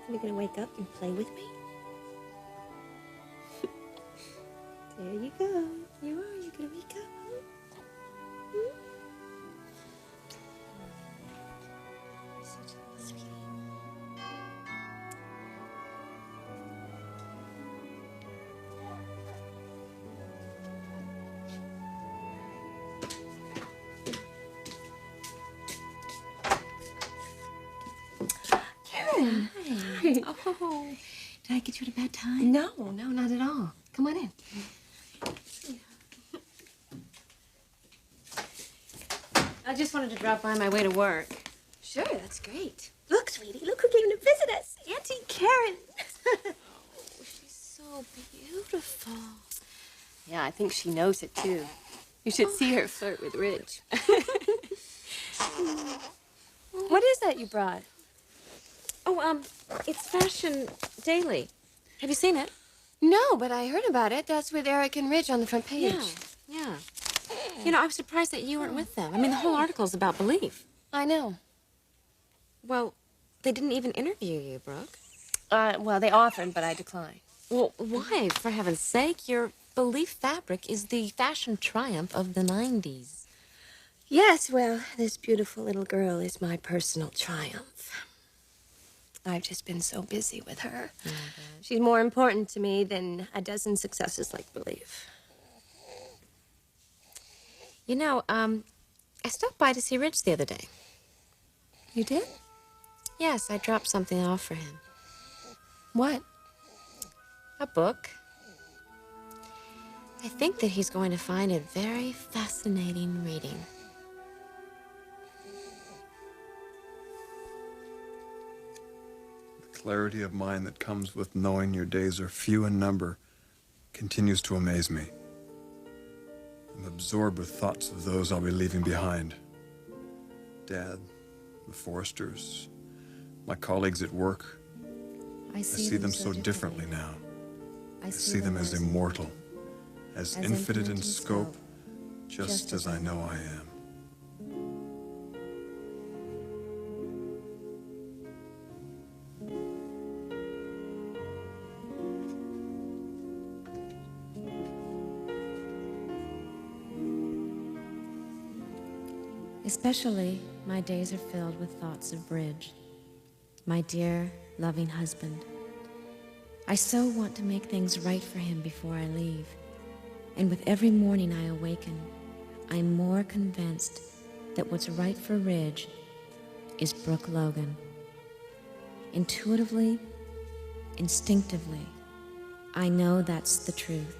Are you going to wake up and play with me? There you go. You are. You're going to wake up, huh? Hmm? Such a sweetie. Karen. Hi. Oh. Did I get you at a bad time? No, not at all. Come on in. I just wanted to drop by my way to work. Sure, that's great. Look, sweetie, look who came to visit us. Auntie Karen. Oh, she's so beautiful. Yeah, I think she knows it, too. You should see her flirt with Rich. What is that you brought? Oh, it's Fashion Daily. Have you seen it? No, but I heard about it. That's with Eric and Rich on the front page. Yeah. You know, I was surprised that you weren't with them. I mean, the whole article's about belief. I know. Well, they didn't even interview you, Brooke. Well, they offered, but I declined. Well, why? For heaven's sake, your belief fabric is the fashion triumph of the 90s. Yes, well, this beautiful little girl is my personal triumph. I've just been so busy with her. She's more important to me than a dozen successes like Belief. You know, I stopped by to see Rich the other day. You did? Yes, I dropped something off for him. What? A book. I think that he's going to find it very fascinating reading. The clarity of mind that comes with knowing your days are few in number continues to amaze me. I'm absorbed with thoughts of those I'll be leaving behind. Dad, the Forresters, my colleagues at work. I see them so differently now. I see them as immortal, as infinite in scope, just as I know I am. Especially, my days are filled with thoughts of Bridge, my dear, loving husband. I so want to make things right for him before I leave. And with every morning I awaken, I'm more convinced that what's right for Ridge is Brooke Logan. Intuitively, instinctively, I know that's the truth.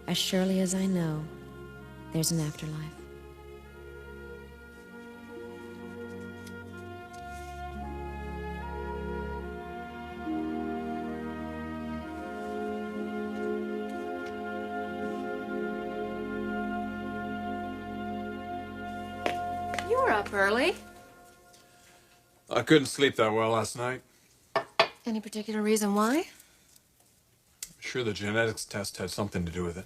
As surely as I know there's an afterlife. You were up early. I couldn't sleep that well last night. Any particular reason why? I'm sure the genetics test had something to do with it.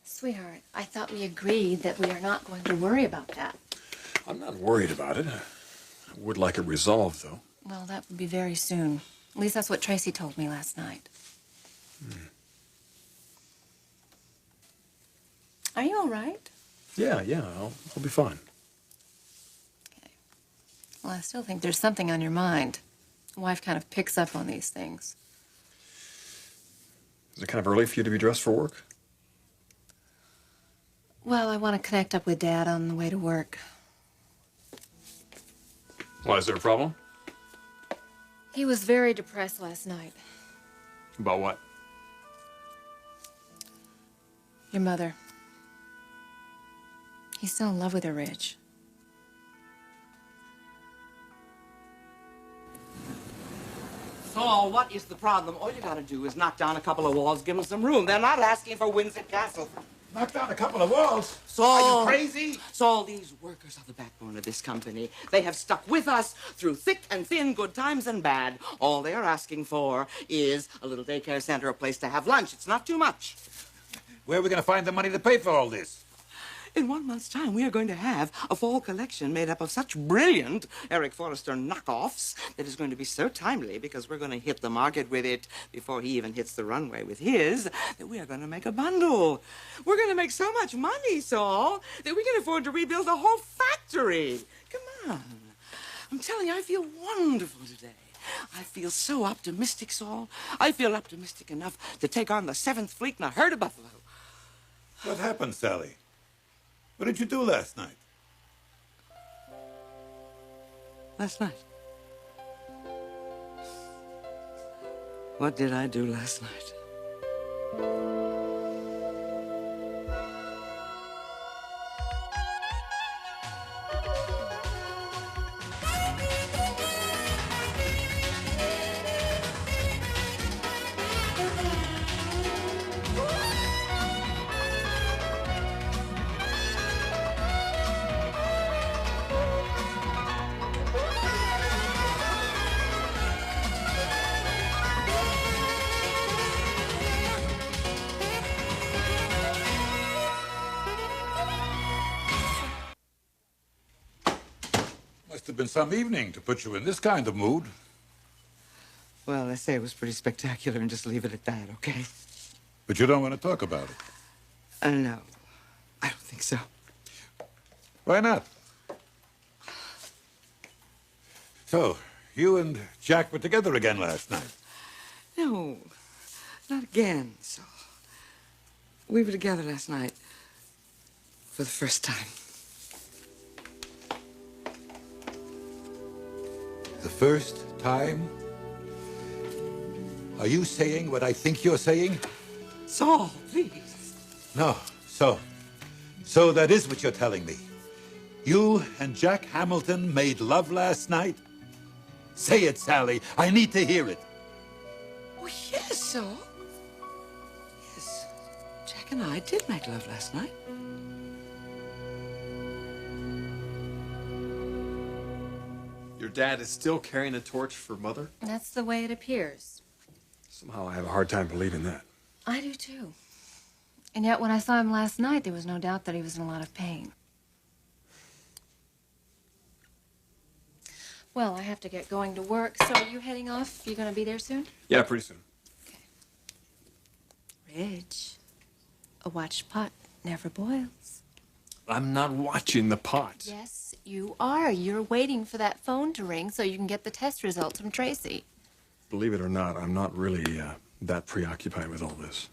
Sweetheart, I thought we agreed that we are not going to worry about that. I'm not worried about it. I would like it resolved, though. Well, that would be very soon. At least that's what Tracy told me last night. Are you all right? Yeah, I'll be fine. Okay. Well, I still think there's something on your mind. Wife kind of picks up on these things. Is it kind of early for you to be dressed for work? Well, I want to connect up with Dad on the way to work. Why, is there a problem? He was very depressed last night. About what? Your mother. He's still in love with her, Rich. Saul, what is the problem? All you gotta do is knock down a couple of walls, give them some room. They're not asking for Windsor Castle. Knock down a couple of walls? Saul! Are you crazy? Saul, these workers are the backbone of this company. They have stuck with us through thick and thin, good times and bad. All they're asking for is a little daycare center, a place to have lunch. It's not too much. Where are we going to find the money to pay for all this? In 1 month's time, we are going to have a fall collection made up of such brilliant Eric Forrester knockoffs that is going to be so timely because we're going to hit the market with it before he even hits the runway with his, that we are going to make a bundle. We're going to make so much money, Saul, that we can afford to rebuild the whole factory. Come on. I'm telling you, I feel wonderful today. I feel so optimistic, Saul. I feel optimistic enough to take on the 7th Fleet in a herd of buffalo. What happened, Sally? What did you do last night? Last night? What did I do last night? Must have been some evening to put you in this kind of mood. Well, let's say it was pretty spectacular and just leave it at that, okay? But you don't want to talk about it. No, I don't think so. Why not? So, you and Jack were together again last night. No, not again, Saul. We were together last night for the first time. The first time? Are you saying what I think you're saying? Saul, please. No. So that is what you're telling me. You and Jack Hamilton made love last night? Say it, Sally. I need to hear it. Oh, yes, Saul. Yes, Jack and I did make love last night. Your dad is still carrying a torch for Mother? That's the way it appears. Somehow I have a hard time believing that. I do too. And yet when I saw him last night, there was no doubt that he was in a lot of pain. Well, I have to get going to work, so are you heading off? You gonna be there soon? Yeah, pretty soon. Ridge, a watched pot never boils. I'm not watching the pot. Yes, you are. You're waiting for that phone to ring so you can get the test results from Tracy. Believe it or not, I'm not really that preoccupied with all this.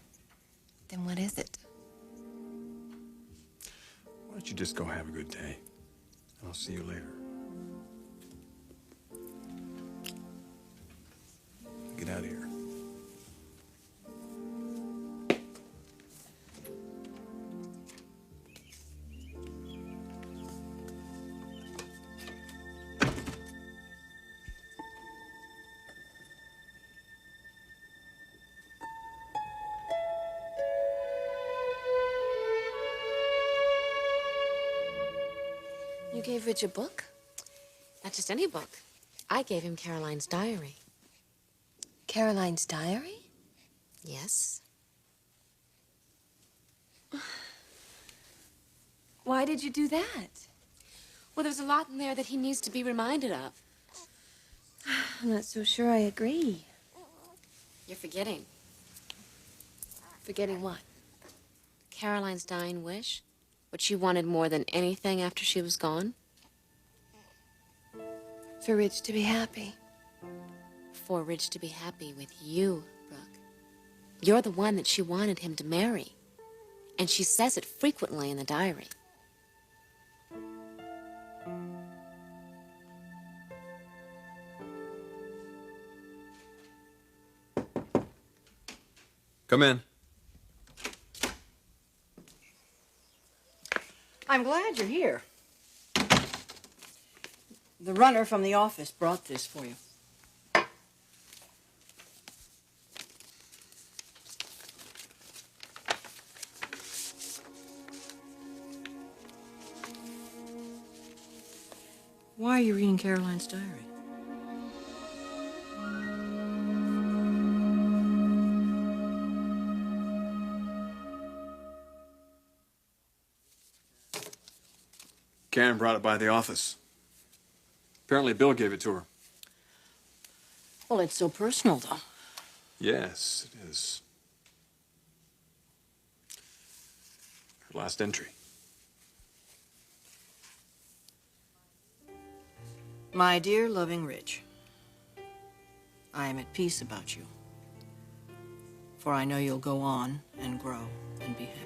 Then what is it? Why don't you just go have a good day? I'll see you later. Get out of here. You gave Rich a book? Not just any book. I gave him Caroline's diary. Caroline's diary? Yes. Why did you do that? Well, there's a lot in there that he needs to be reminded of. I'm not so sure I agree. You're forgetting. Forgetting what? Caroline's dying wish. What she wanted more than anything after she was gone. For Rich to be happy. For Rich to be happy with you, Brooke. You're the one that she wanted him to marry. And she says it frequently in the diary. Come in. I'm glad you're here. The runner from the office brought this for you. Why are you reading Caroline's diary? Karen brought it by the office. Apparently Bill gave it to her. Well, it's so personal, though. Yes, it is. Her last entry. My dear, loving Ridge, I am at peace about you, for I know you'll go on and grow and be happy.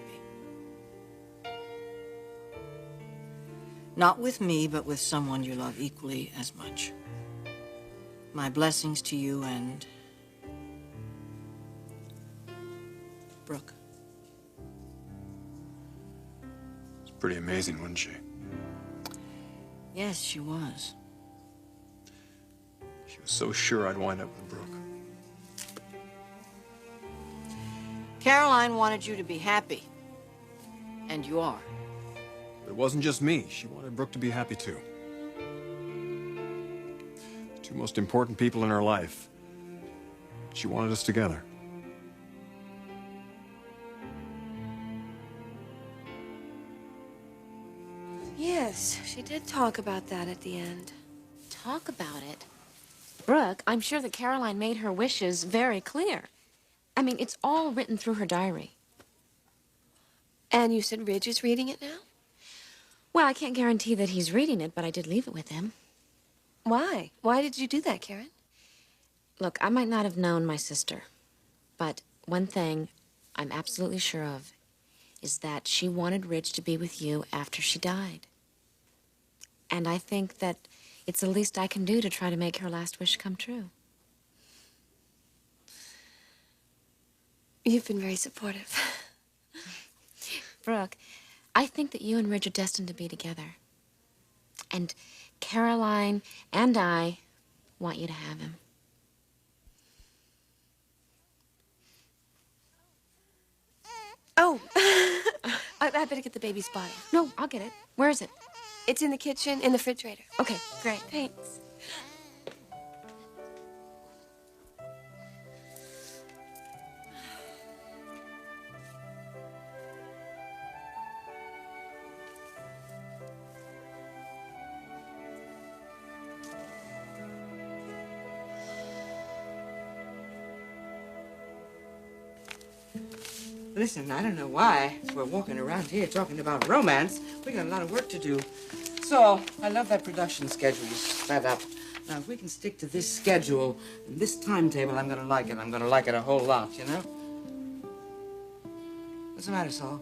Not with me, but with someone you love equally as much. My blessings to you and Brooke. It's pretty amazing, wasn't she? Yes, she was. She was so sure I'd wind up with Brooke. Caroline wanted you to be happy, and you are. But it wasn't just me. She wanted Brooke to be happy, too. The two most important people in her life. She wanted us together. Yes, she did talk about that at the end. Talk about it. Brooke, I'm sure that Caroline made her wishes very clear. I mean, it's all written through her diary. And you said Ridge is reading it now? Well, I can't guarantee that he's reading it, but I did leave it with him. Why? Why did you do that, Karen? Look, I might not have known my sister, but one thing I'm absolutely sure of is that she wanted Ridge to be with you after she died. And I think that it's the least I can do to try to make her last wish come true. You've been very supportive. Brooke, I think that you and Ridge are destined to be together. And Caroline and I want you to have him. Oh, I better get the baby's bottle. No, I'll get it. Where is it? It's in the kitchen, in the refrigerator. Okay, great. Thanks. Listen, I don't know why we're walking around here talking about romance. We got a lot of work to do. So, I love that production schedule you set up. Now, if we can stick to this schedule and this timetable, I'm gonna like it. I'm gonna like it a whole lot, you know? What's the matter, Saul?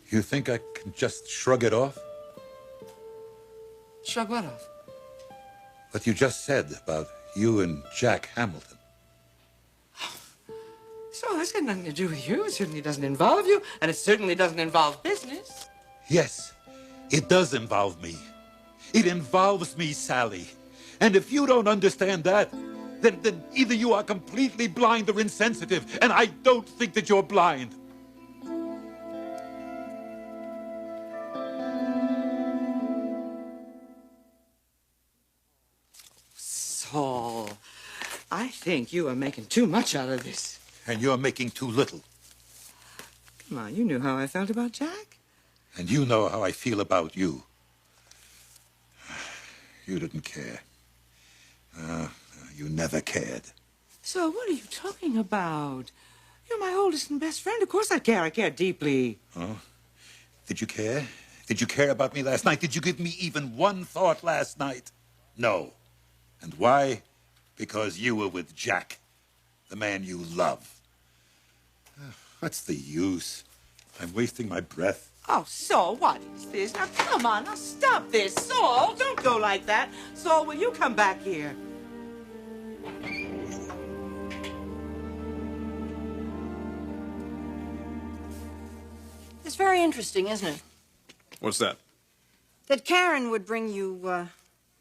You think I can just shrug it off? Shrug what off? What you just said about you and Jack Hamilton. So that's got nothing to do with you. It certainly doesn't involve you, and it certainly doesn't involve business. Yes, it does involve me. It involves me, Sally. And if you don't understand that, then either you are completely blind or insensitive, and I don't think that you're blind. Saul, I think you are making too much out of this. And you're making too little. Come on, you knew how I felt about Jack. And you know how I feel about you. You didn't care. You never cared. So what are you talking about? You're my oldest and best friend. Of course I care. I care deeply. Oh? Did you care? Did you care about me last night? Did you give me even one thought last night? No. And why? Because you were with Jack, the man you love. What's the use? I'm wasting my breath. Oh, Saul, what is this? Now, come on, now stop this. Saul, don't go like that. Saul, will you come back here? It's very interesting, isn't it? What's that? That Karen would bring you,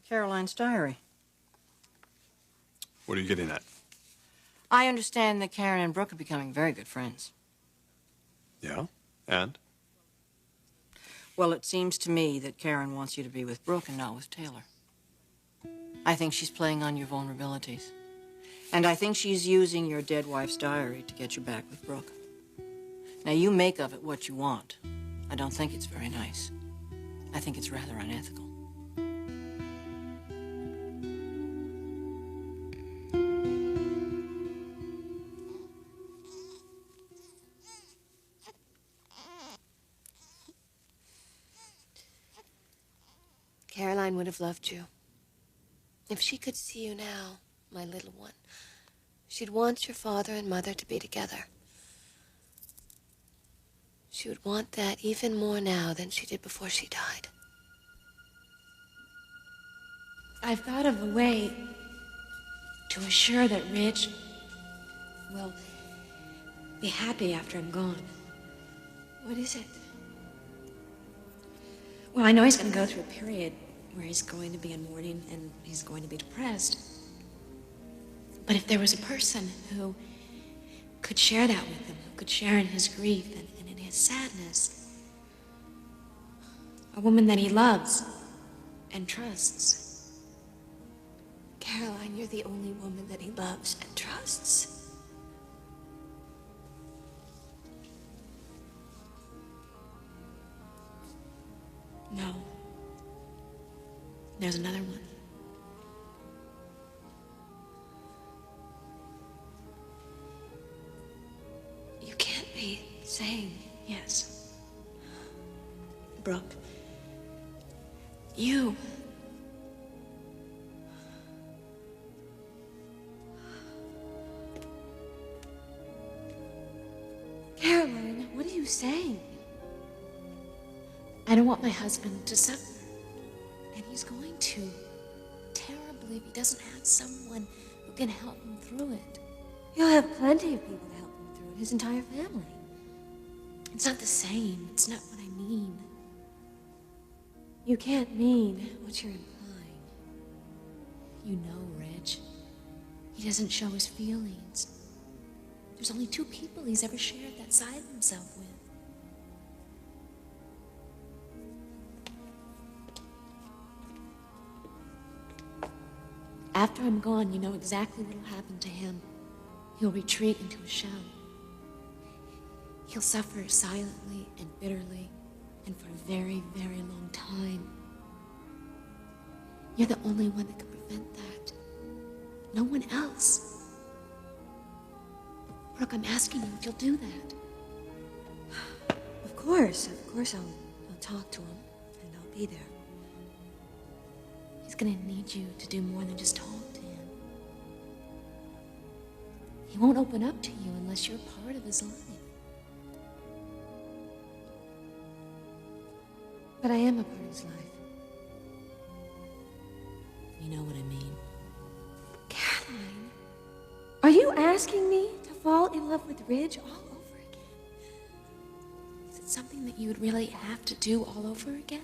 Caroline's diary. What are you getting at? I understand that Karen and Brooke are becoming very good friends. Yeah? And? Well, it seems to me that Karen wants you to be with Brooke and not with Taylor. I think she's playing on your vulnerabilities. And I think she's using your dead wife's diary to get you back with Brooke. Now, you make of it what you want. I don't think it's very nice. I think it's rather unethical. Caroline would have loved you. If she could see you now, my little one, she'd want your father and mother to be together. She would want that even more now than she did before she died. I've thought of a way to assure that Ridge will be happy after I'm gone. What is it? Well, I know he's going to go through a period where he's going to be in mourning and he's going to be depressed. But if there was a person who could share that with him, who could share in his grief and in his sadness, a woman that he loves and trusts. Caroline, you're the only woman that he loves and trusts. No. There's another one. You can't be saying Yes. Brooke. You. Caroline, what are you saying? I don't want my husband to suffer. And he's going to. Terribly if he doesn't have someone who can help him through it. You'll have plenty of people to help him through it, his entire family. It's not the same. It's not what I mean. You can't mean what you're implying. You know, Reg. He doesn't show his feelings. There's only 2 people he's ever shared that side of himself with. After I'm gone, you know exactly what'll happen to him. He'll retreat into a shell. He'll suffer silently and bitterly, and for a very, very long time. You're the only one that can prevent that. No one else. Brooke, I'm asking you if you'll do that. Of course I'll talk to him, and I'll be there. He's gonna need you to do more than just talk to him. He won't open up to you unless you're part of his life. But I am a part of his life. You know what I mean. Caroline, are you asking me to fall in love with Ridge all over again? Is it something that you would really have to do all over again?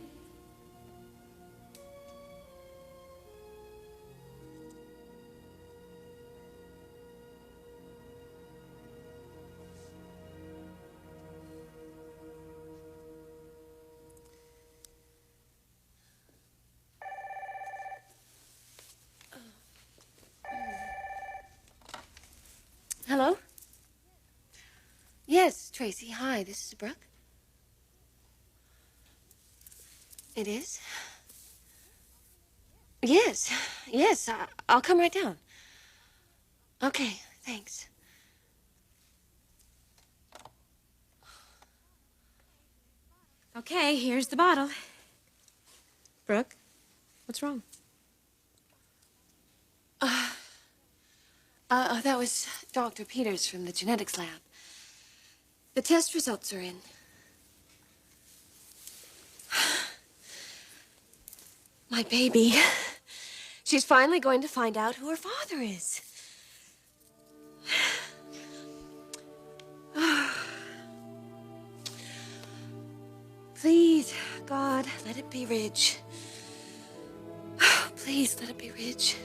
Hello? Yes, Tracy. Hi, this is Brooke. It is? Yes, I'll come right down. Okay, thanks. Okay, here's the bottle. Brooke, what's wrong? That was Dr. Peters from the genetics lab. The test results are in. My baby. She's finally going to find out who her father is. Please, God, let it be Ridge. Please, let it be Ridge.